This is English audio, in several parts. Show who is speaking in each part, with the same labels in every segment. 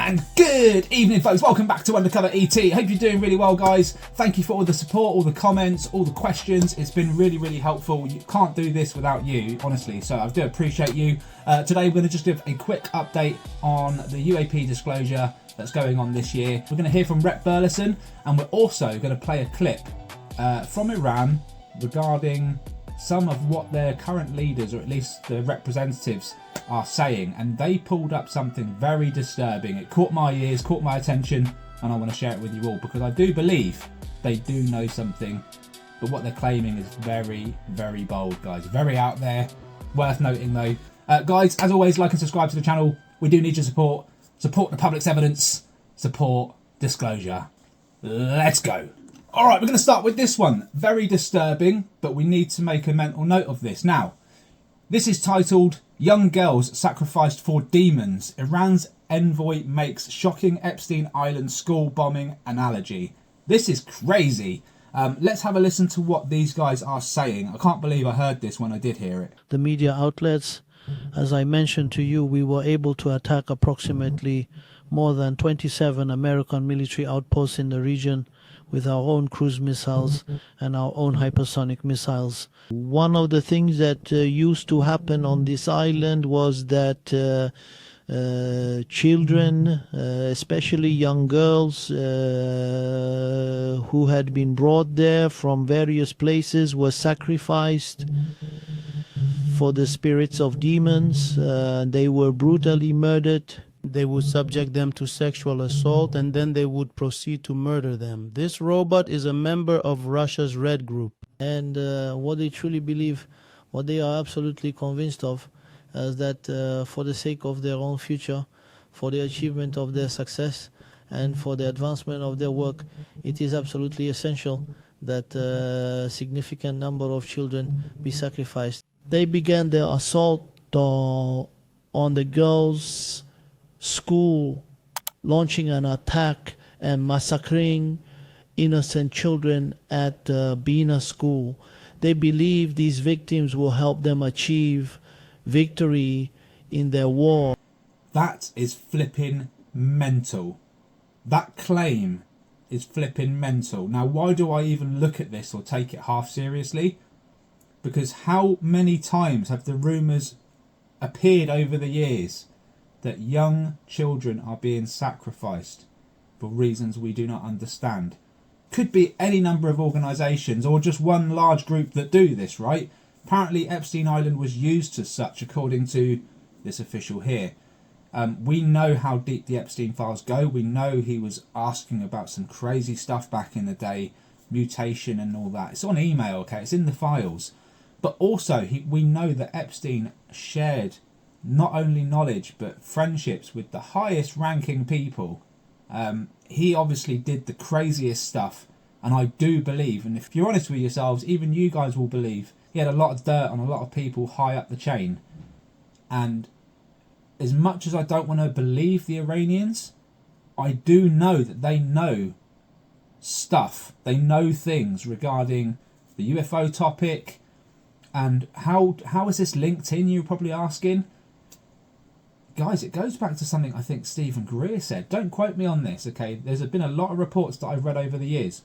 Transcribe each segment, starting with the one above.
Speaker 1: And good evening, folks. Welcome back to UndercoverET. Hope you're doing really well, guys. Thank you for all the support, all the comments, all the questions. It's been really, really helpful. You can't do this without you, honestly. So I do appreciate you. Today, we're going to just give a quick update on the UAP disclosure that's going on this year. We're going to hear from Rep Burlison, and we're also going to play a clip from Iran regarding some of what their current leaders, or at least the representatives, are saying. And they pulled up something very disturbing. It caught my ears, caught my attention, and I want to share it with you all because I do believe they do know something, but what they're claiming is very, very bold, guys. Very out there. Worth noting though. Guys, as always, like and subscribe to the channel. We do need your support. Support the public's evidence. Support disclosure. Let's go. Alright, we're going to start with this one. Very disturbing, but we need to make a mental note of this. Now, this is titled, Young Girls Sacrificed for Demons. Iran's Envoy Makes Shocking Epstein Island School Bombing Analogy. This is crazy. Let's have a listen to what these guys are saying. I can't believe I heard this when I did hear it.
Speaker 2: The media outlets, as I mentioned to you, we were able to attack approximately more than 27 American military outposts in the region with our own cruise missiles and our own hypersonic missiles. One of the things that used to happen on this island was that children, especially young girls who had been brought there from various places, were sacrificed for the spirits of demons. They were brutally murdered. They would subject them to sexual assault, and then they would proceed to murder them. This robot is a member of Russia's Red Group. And what they truly believe, what they are absolutely convinced of, is that for the sake of their own future, for the achievement of their success, and for the advancement of their work, it is absolutely essential that a significant number of children be sacrificed. They began their assault on the girls' school, launching an attack and massacring innocent children at Bina school. They believe these victims will help them achieve victory in their war.
Speaker 1: That is flipping mental. That claim is flipping mental. Now, why do I even look at this or take it half seriously? Because how many times have the rumours appeared over the years that young children are being sacrificed for reasons we do not understand? Could be any number of organisations or just one large group that do this, right? Apparently Epstein Island was used as such, according to this official here. We know how deep the Epstein files go. We know he was asking about some crazy stuff back in the day, mutation and all that. It's on email, okay? It's in the files. But also, we know that Epstein shared not only knowledge but friendships with the highest ranking people. He obviously did the craziest stuff, and I do believe, and if you're honest with yourselves, even you guys will believe, he had a lot of dirt on a lot of people high up the chain. And as much as I don't want to believe the Iranians, I do know that they know stuff. They know things regarding the UFO topic. And how is this linked in, you're probably asking? Guys, it goes back to something I think Stephen Greer said. Don't quote me on this, okay? There's been a lot of reports that I've read over the years.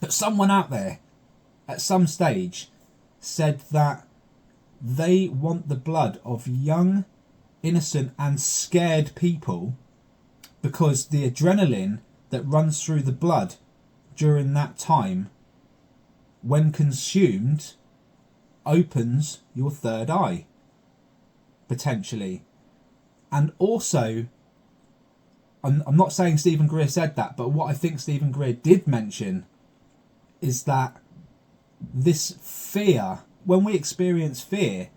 Speaker 1: But someone out there, at some stage, said that they want the blood of young, innocent and scared people because the adrenaline that runs through the blood during that time, when consumed, opens your third eye, potentially. And also, I'm not saying Stephen Greer said that, but what I think Stephen Greer did mention is that this fear, when we experience fear,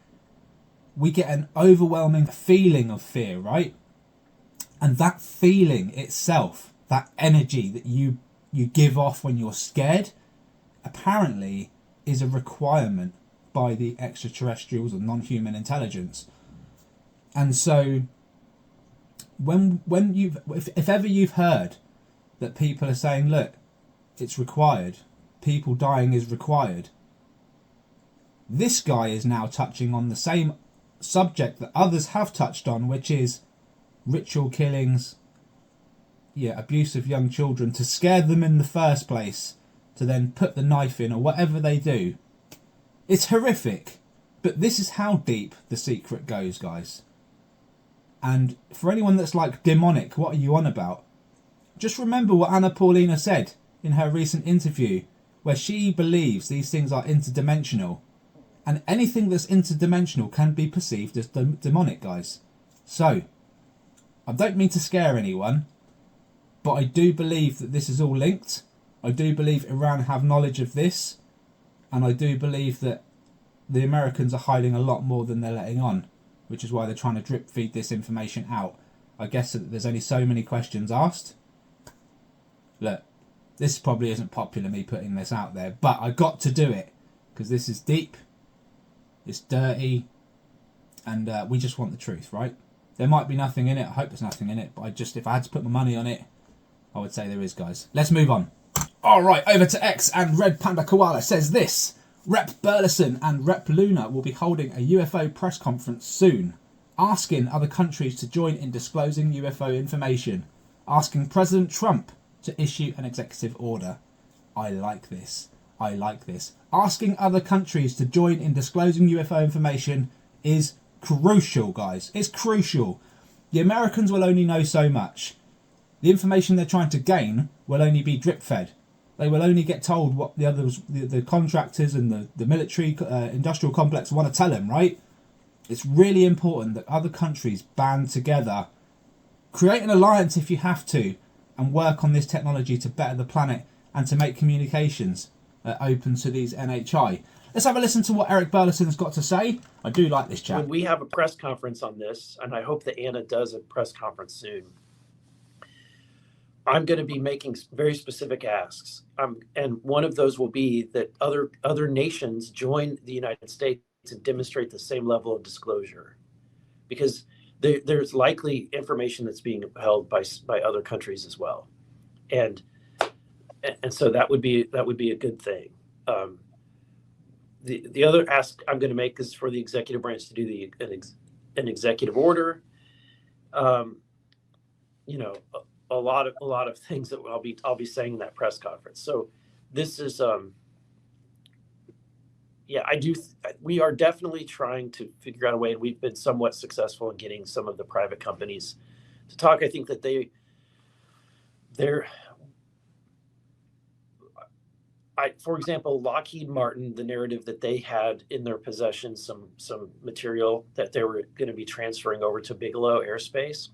Speaker 1: we get an overwhelming feeling of fear, right? And that feeling itself, that energy that you give off when you're scared, apparently is a requirement by the extraterrestrials or non-human intelligence. And so if ever you've heard that people are saying, look, it's required, people dying is required, this guy is now touching on the same subject that others have touched on, which is ritual killings, abuse of young children to scare them in the first place, to then put the knife in or whatever they do. It's horrific. But this is how deep the secret goes, guys. And for anyone that's like, demonic, what are you on about? Just remember what Anna Paulina said in her recent interview, where she believes these things are interdimensional. And anything that's interdimensional can be perceived as demonic, guys. So, I don't mean to scare anyone, but I do believe that this is all linked. I do believe Iran have knowledge of this. And I do believe that the Americans are hiding a lot more than they're letting on, which is why they're trying to drip feed this information out. I guess that there's only so many questions asked. Look, this probably isn't popular, me putting this out there, but I got to do it because this is deep, it's dirty, and we just want the truth, right? There might be nothing in it. I hope there's nothing in it, but if I had to put my money on it, I would say there is, guys. Let's move on. All right, over to X, and Red Panda Koala says this. Rep Burlison and Rep Luna will be holding a UFO press conference soon, asking other countries to join in disclosing UFO information, asking President Trump to issue an executive order. I like this. I like this. Asking other countries to join in disclosing UFO information is crucial, guys. It's crucial. The Americans will only know so much. The information they're trying to gain will only be drip-fed. They will only get told what the others, the contractors and the military industrial complex want to tell them, right? It's really important that other countries band together, create an alliance if you have to, and work on this technology to better the planet and to make communications open to these NHI. Let's have a listen to what Eric Burlison's got to say. I do like this chap.
Speaker 3: When we have a press conference on this, and I hope that Anna does a press conference soon, I'm going to be making very specific asks. And one of those will be that other nations join the United States and demonstrate the same level of disclosure. Because there's likely information that's being held by other countries as well. And so that would be a good thing. The other ask I'm going to make is for the executive branch to do an executive order. A lot of things that I'll be saying in that press conference. So this is we are definitely trying to figure out a way, and we've been somewhat successful in getting some of the private companies to talk. I think that for example, Lockheed Martin, the narrative that they had in their possession, some material that they were going to be transferring over to Bigelow Aerospace,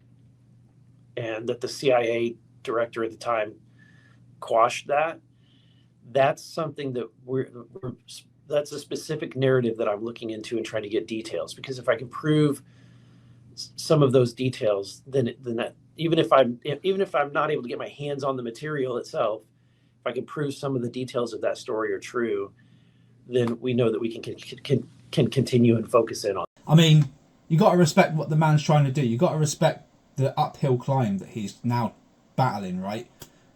Speaker 3: and that the CIA director at the time quashed that. That's something that that's a specific narrative that I'm looking into and trying to get details, because if I can prove some of those details, then that, even if I'm not able to get my hands on the material itself, if I can prove some of the details of that story are true, then we know that we can continue and focus in on.
Speaker 1: I mean, you got to respect what the man's trying to do. You got to respect the uphill climb that he's now battling, right?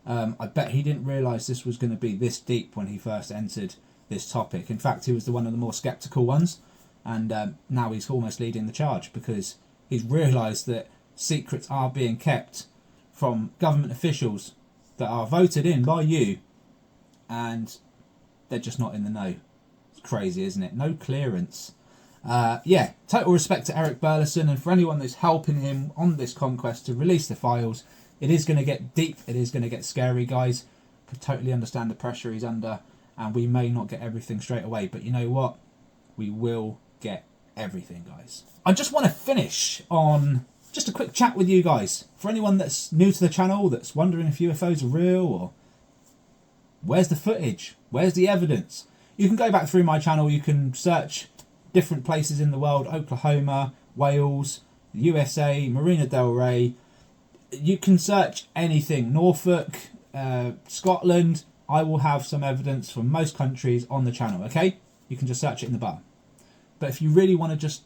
Speaker 1: I bet he didn't realise this was going to be this deep when he first entered this topic. In fact, he was one of the more sceptical ones, and now he's almost leading the charge because he's realised that secrets are being kept from government officials that are voted in by you, and they're just not in the know. It's crazy, isn't it? No clearance. Total respect to Eric Burlison, and for anyone that's helping him on this conquest to release the files. It is going to get deep, it is going to get scary, guys. I totally understand the pressure he's under, and we may not get everything straight away, but you know what? We will get everything, guys. I just want to finish on just a quick chat with you guys. For anyone that's new to the channel, that's wondering if UFOs are real, or where's the footage? Where's the evidence? You can go back through my channel, you can search different places in the world, Oklahoma, Wales, USA, Marina Del Rey. You can search anything, Norfolk, Scotland. I will have some evidence from most countries on the channel, okay? You can just search it in the bar. But if you really want to just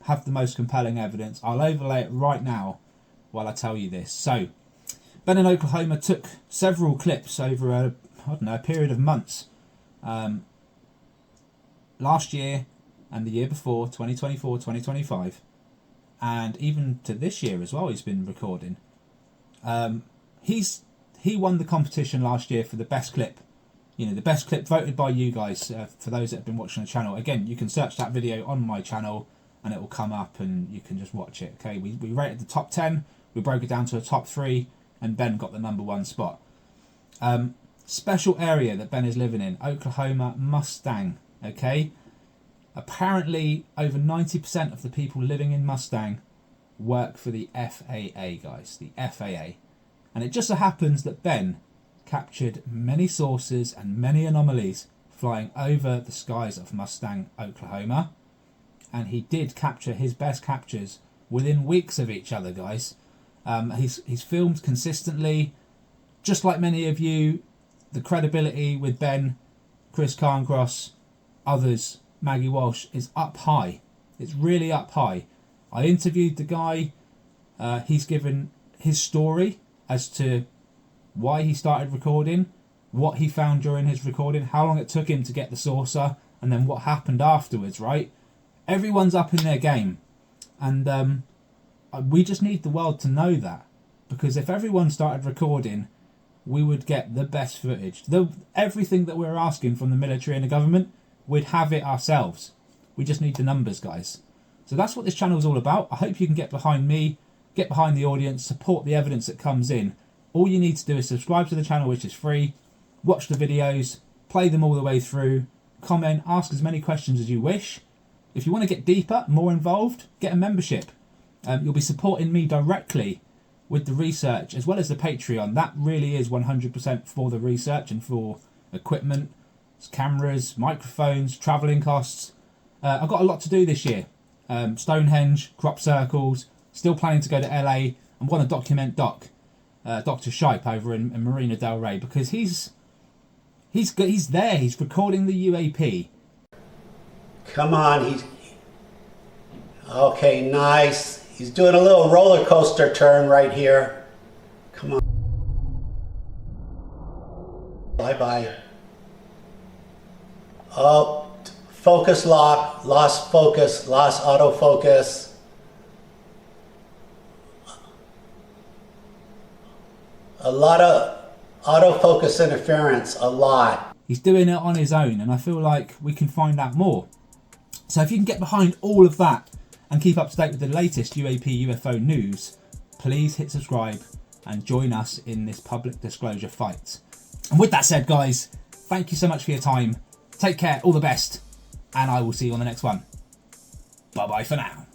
Speaker 1: have the most compelling evidence, I'll overlay it right now while I tell you this. So, Ben in Oklahoma took several clips over a period of months. Last year and the year before, 2024, 2025. And even to this year as well, he's been recording. He won the competition last year for the best clip. You know, the best clip voted by you guys, for those that have been watching the channel. Again, you can search that video on my channel and it will come up and you can just watch it. Okay, we rated the top 10, we broke it down to a top 3, and Ben got the #1 spot. Special area that Ben is living in, Oklahoma, Mustang. Okay, apparently over 90% of the people living in Mustang work for the FAA, guys, the FAA. And it just so happens that Ben captured many sources and many anomalies flying over the skies of Mustang, Oklahoma. And he did capture his best captures within weeks of each other, guys. He's filmed consistently, just like many of you. The credibility with Ben, Chris Carncross, others, Maggie Walsh, is up high. It's really up high. I interviewed the guy. He's given his story as to why he started recording, what he found during his recording, how long it took him to get the saucer, and then what happened afterwards, right? Everyone's up in their game. And we just need the world to know that. Because if everyone started recording, we would get the best footage. Everything that we're asking from the military and the government, we'd have it ourselves. We just need the numbers, guys. So that's what this channel is all about. I hope you can get behind me, get behind the audience, support the evidence that comes in. All you need to do is subscribe to the channel, which is free, watch the videos, play them all the way through, comment, ask as many questions as you wish. If you want to get deeper, more involved, get a membership. You'll be supporting me directly with the research as well as the Patreon. That really is 100% for the research and for equipment, cameras, microphones, travelling costs. I've got a lot to do this year. Stonehenge, crop circles, still planning to go to LA and want to document Dr. Shipe over in Marina Del Rey, because he's there, he's recording the UAP.
Speaker 2: Come on, okay, nice. He's doing a little roller coaster turn right here. Come on. Bye-bye. Oh, focus lock, lost focus, lost autofocus. A lot of autofocus interference, a lot.
Speaker 1: He's doing it on his own, and I feel like we can find out more. So if you can get behind all of that and keep up to date with the latest UAP UFO news, please hit subscribe and join us in this public disclosure fight. And with that said, guys, thank you so much for your time. Take care, all the best, and I will see you on the next one. Bye bye for now.